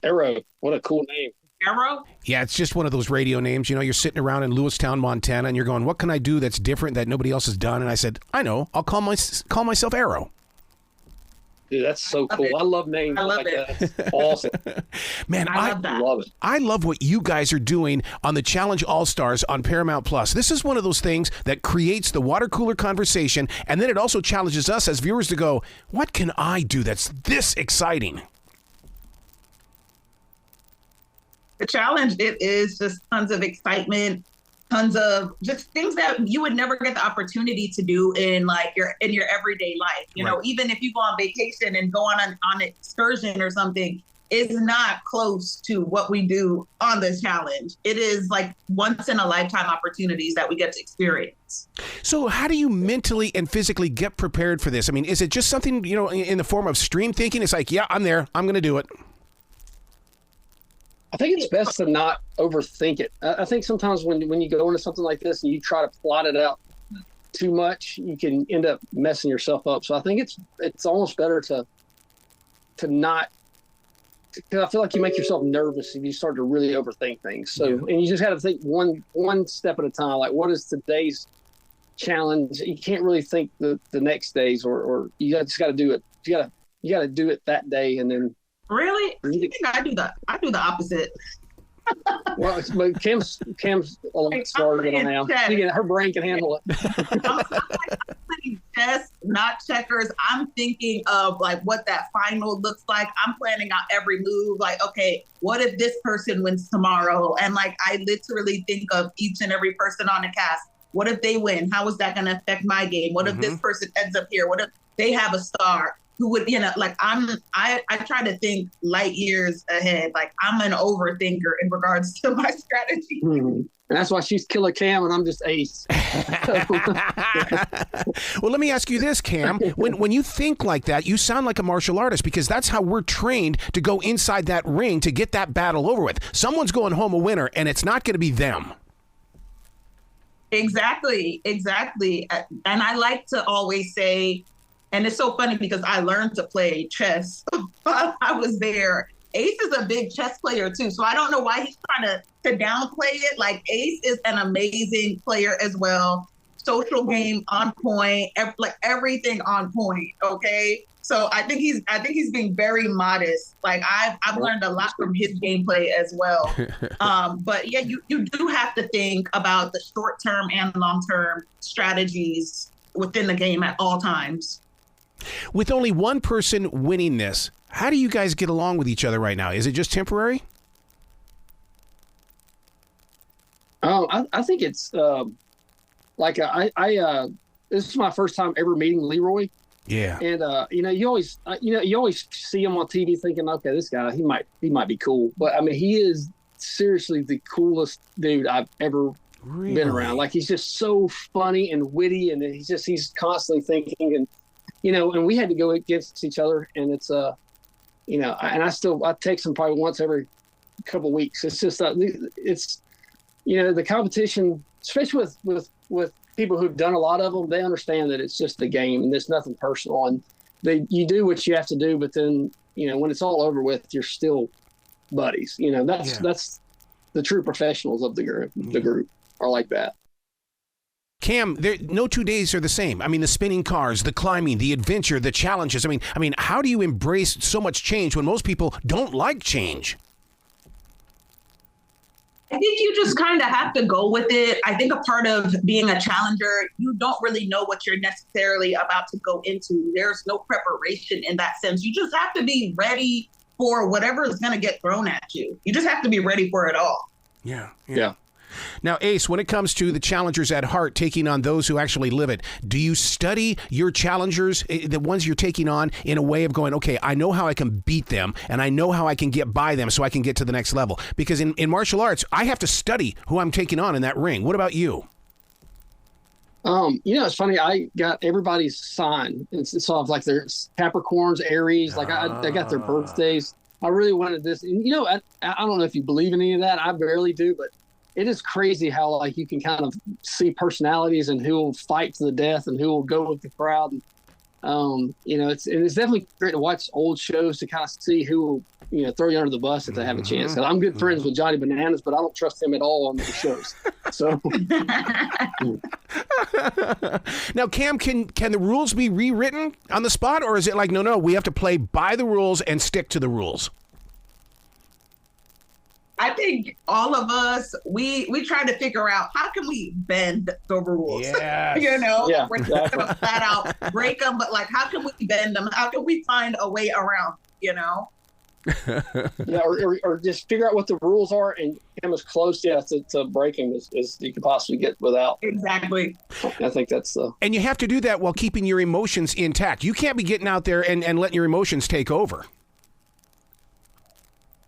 Arrow. What a cool name. Arrow? Yeah, it's just one of those radio names. You know, you're sitting around in Lewistown, Montana, and you're going, what can I do that's different that nobody else has done? And I said, I know. I'll call myself Arrow. Dude, that's so cool. I love names like that. That's awesome. Man, I love it. I love what you guys are doing on the Challenge All-Stars on Paramount Plus. This is one of those things that creates the water cooler conversation, and then it also challenges us as viewers to go, what can I do that's this exciting? The challenge, it is just tons of excitement, tons of just things that you would never get the opportunity to do in your everyday life. You know, even if you go on vacation and go on an excursion or something, it's not close to what we do on this challenge. It is like once in a lifetime opportunities that we get to experience. So how do you mentally and physically get prepared for this? I mean, is it just something, you know, in the form of stream thinking? It's like, yeah, I'm there. I'm going to do it. I think it's best to not overthink it. I think sometimes when you go into something like this and you try to plot it out too much, you can end up messing yourself up. So I think it's almost better to not, because I feel like you make yourself nervous if you start to really overthink things. So, and you just got to think one step at a time. Like, what is today's challenge? You can't really think the next days, or you just got to do it. You got to do it that day, and then. Really? I think I do the opposite. Well, but Kim's a lot smarter than I am. Her brain can handle it. I'm playing chess, not checkers. I'm thinking of like what that final looks like. I'm planning out every move. Like, okay, what if this person wins tomorrow? And like, I literally think of each and every person on the cast. What if they win? How is that going to affect my game? What if this person ends up here? What if they have a star? Who would, you know, like I try to think light years ahead. Like I'm an overthinker in regards to my strategy. Mm-hmm. And that's why she's Killer Cam and I'm just Ace. Well, let me ask you this, Cam. When you think like that, you sound like a martial artist, because that's how we're trained to go inside that ring to get that battle over with. Someone's going home a winner, and it's not going to be them. Exactly. And I like to always say, and it's so funny because I learned to play chess while I was there. Ace is a big chess player too, so I don't know why he's trying to downplay it. Like Ace is an amazing player as well. Social game on point, like everything on point. Okay, so I think he's being very modest. Like I've learned a lot from his gameplay as well. But yeah, you do have to think about the short term and long term strategies within the game at all times. With only one person winning this, how do you guys get along with each other right now? Is it just temporary? I think it's like this is my first time ever meeting Leroy. Yeah. And you always see him on TV thinking, okay, this guy he might be cool, but I mean he is seriously the coolest dude I've ever been around. Like he's just so funny and witty, and he's constantly thinking, and and we had to go against each other, and it's and I text him probably once every couple of weeks. It's just it's the competition, especially with people who've done a lot of them, they understand that it's just a game and there's nothing personal, and you do what you have to do, but then when it's all over with, you're still buddies. That's the true professionals of the group. The group are like that. Cam, no 2 days are the same. I mean, the spinning cars, the climbing, the adventure, the challenges. I mean, how do you embrace so much change when most people don't like change? I think you just kind of have to go with it. I think a part of being a challenger, you don't really know what you're necessarily about to go into. There's no preparation in that sense. You just have to be ready for whatever is going to get thrown at you. You just have to be ready for it all. Yeah. Now, Ace, when it comes to the challengers at heart taking on those who actually live it, do you study your challengers, the ones you're taking on, in a way of going, okay, I know how I can beat them, and I know how I can get by them so I can get to the next level? Because in martial arts, I have to study who I'm taking on in that ring. What about you? It's funny. I got everybody's sign. It's all like their Capricorns, Aries. Like I got their birthdays. I really wanted this. And, I don't know if you believe in any of that. I barely do, but it is crazy how like you can kind of see personalities and who will fight to the death and who will go with the crowd. And It's definitely great to watch old shows to kind of see who will, throw you under the bus if they have a chance. 'Cause I'm good friends with Johnny Bananas, but I don't trust him at all on the shows. So now, Cam, can the rules be rewritten on the spot, or is it like no, we have to play by the rules and stick to the rules? I think all of us, we try to figure out how can we bend the rules. Yes. Yeah, we're not gonna flat out break them, but like how can we bend them? How can we find a way around? Yeah, or just figure out what the rules are and come as close to breaking as you can possibly get without. Exactly. I think that's and you have to do that while keeping your emotions intact. You can't be getting out there and letting your emotions take over.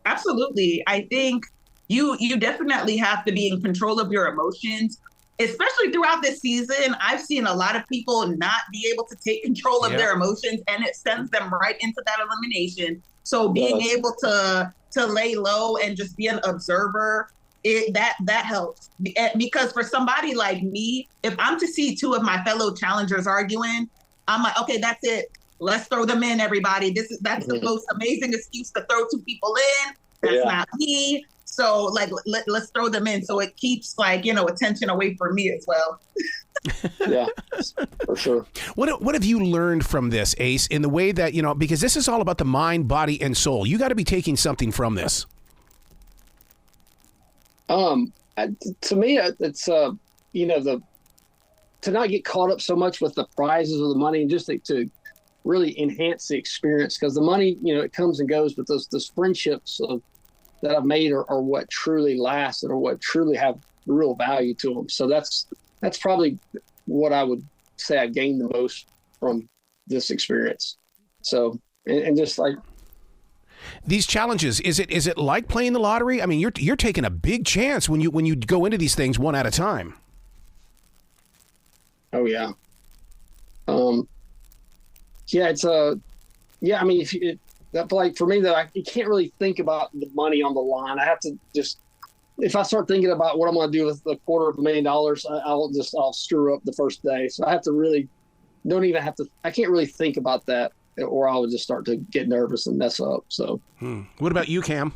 Absolutely. I think you definitely have to be in control of your emotions, especially throughout this season. I've seen a lot of people not be able to take control of their emotions, and it sends them right into that elimination. So being able to lay low and just be an observer, that helps. Because for somebody like me, if I'm to see two of my fellow challengers arguing, I'm like, okay, that's it. Let's throw them in, everybody. That's the most amazing excuse to throw two people in. That's not me. So like, let's throw them in. So it keeps attention away from me as well. Yeah, for sure. What have you learned from this, Ace, in the way that, because this is all about the mind, body, and soul. You got to be taking something from this. To me, it's to not get caught up so much with the prizes or the money, and just to really enhance the experience, because the money, it comes and goes, but those friendships that I've made are what truly last and are what truly have real value to them. So that's probably what I would say I gained the most from this experience. So, and just like these challenges, is it like playing the lottery? I mean, you're taking a big chance when you go into these things one at a time. Oh yeah. Yeah, it's I mean, for me, you can't really think about the money on the line. I have to just, if I start thinking about what I'm going to do with the $250,000, I'll screw up the first day. So I have to really, I can't really think about that, or I would just start to get nervous and mess up. So, What about you, Cam?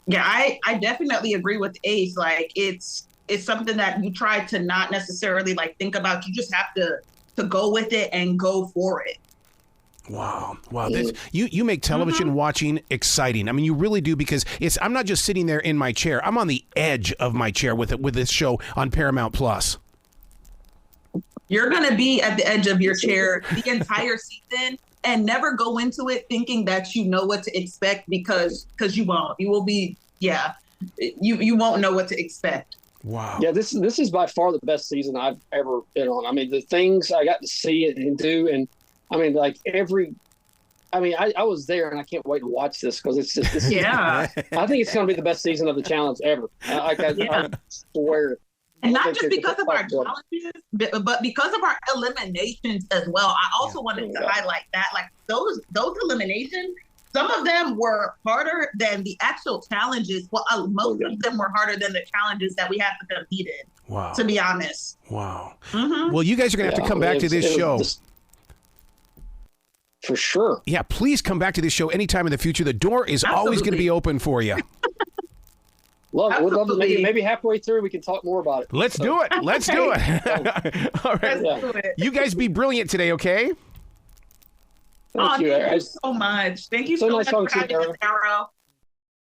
Yeah, I definitely agree with Ace. Like it's something that you try to not necessarily think about. You just have to go with it and go for it. Wow. You make television watching exciting. I mean, you really do, because I'm not just sitting there in my chair. I'm on the edge of my chair with this show on Paramount Plus. You're going to be at the edge of your chair the entire season and never go into it thinking that you know what to expect, because you won't. You will be, you won't know what to expect. Wow. Yeah, this is by far the best season I've ever been on. I mean, the things I got to see and do, and I mean, I was there, and I can't wait to watch this, because it's just I think it's going to be the best season of the challenge ever. I swear. And not just because of our challenges, but because of our eliminations as well. I also wanted to highlight that, those eliminations, some of them were harder than the actual challenges. Well, most of them were harder than the challenges that we have to compete in. Wow. To be honest. Wow. Well, you guys are going to have to come back to this show. For sure. Yeah, please come back to this show anytime in the future. The door is always going to be open for you. We'd love to maybe halfway through we can talk more about it. Let's do it. Let's do it. All right. Let's do it. You guys be brilliant today, okay? Thank you so much. Thank you so much for having us, Sarah.